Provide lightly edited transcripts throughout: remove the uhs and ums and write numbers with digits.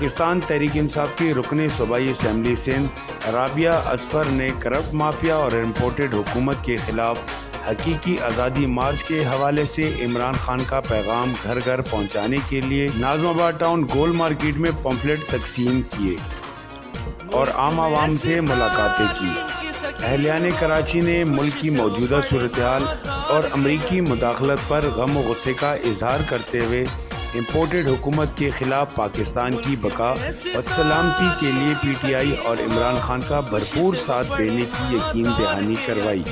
पाकिस्तान तहरीक इंसाफ की रुकन सूबाई असम्बली सिंध राबिया असफर ने करप्ट माफिया और इम्पोर्टेड हुकूमत के खिलाफ हकीकी आज़ादी मार्च के हवाले से इमरान खान का पैगाम घर घर पहुँचाने के लिए नाज़माबाद टाउन गोल मार्केट में पम्फलेट तकसीम किए और आम आवाम से मुलाकातें की। अहलियान कराची ने मुल्क की मौजूदा सूरत हाल और अमरीकी मुदाखलत पर गम व गुस्से का इजहार करते हुए इम्पोर्टेड हुकूमत के खिलाफ पाकिस्तान की बका और सलामती के लिए PTI और इमरान खान का भरपूर साथ देने की यकीन दहानी करवाई।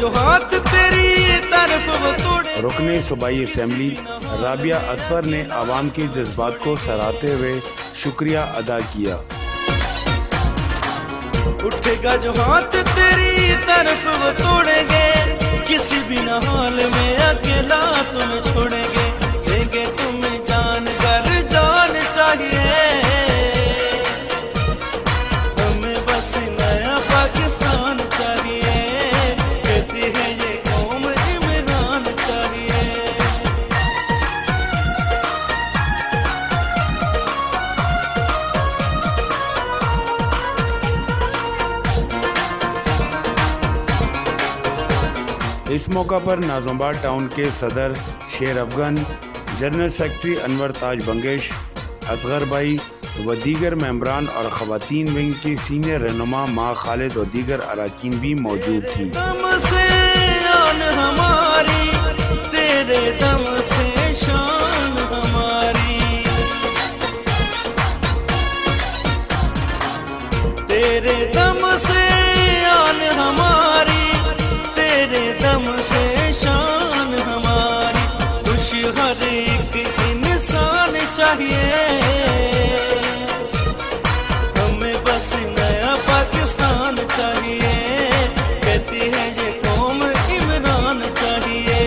जो हाथ तेरी तरफ वो तोड़े। रुकने सूबाई असम्बली राबिया असफर ने आवाम के जज्बात को सराहते हुए शुक्रिया अदा किया। उठेगा जो हाथ तेरी तरफ वो तोड़ेंगे, किसी भी हाल में अकेला तुम छोड़ेंगे, देंगे तुम्हें जान कर जान चाहिए, हमें बस नया पाकिस्तान चाहिए। इस मौका पर नाज़माबाद टाउन के सदर शेर अफगन, जनरल सेक्रेटरी अनवर ताज बंगेश, असगर भाई व दीगर मेंबरान और ख़वातीन विंग की सीनियर रहनुमा माँ खालिद और दीगर अराकीन भी मौजूद थी। दम से आन हमारी, तेरे दम से शान हमारी, तेरे दम से आन हमारी, तेरे दम से शान हमारी, खुश हर एक इंसान चाहिए, हमें बस नया पाकिस्तान चाहिए, कहती है ये कौम इमरान चाहिए।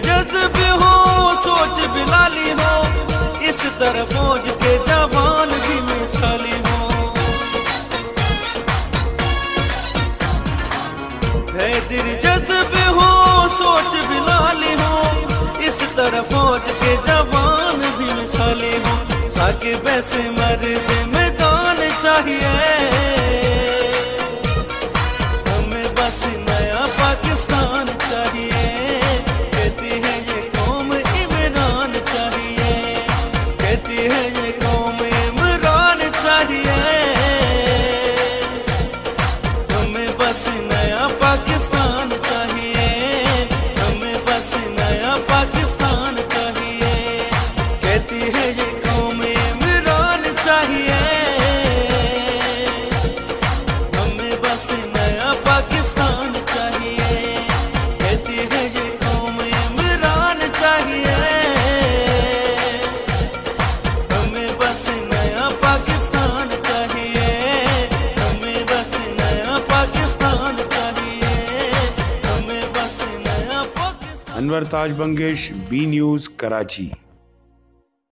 जज्ब हो सोच बिलाली हो, इस तरफ फौज के जवान भी मिसाली हो, दिल जज्ब हो सोच बिलाली हो, इस तरफ फौज के जवान भी मिसाली हो, साके वैसे मर्द मैदान चाहिए, हमें बस नया पाकिस्तान चाहिए, कहती है ये कौम इमरान चाहिए, कहती है ये कौम इमरान चाहिए, हमें बस नया पाकिस्तान चाहिए, हमें बस नया पाकिस्तान चाहिए, कहती है ये कौम इमरान चाहिए, हमें बस नया पाकिस्तान चाहिए, कहती है ये कौम इमरान चाहिए, हमें बस नया पाकिस्तान चाहिए, हमें बस नया पाकिस्तान चाहिए, हमें बस नया पाकिस्तान। अनवर ताज बंगेश, B न्यूज़, कराची।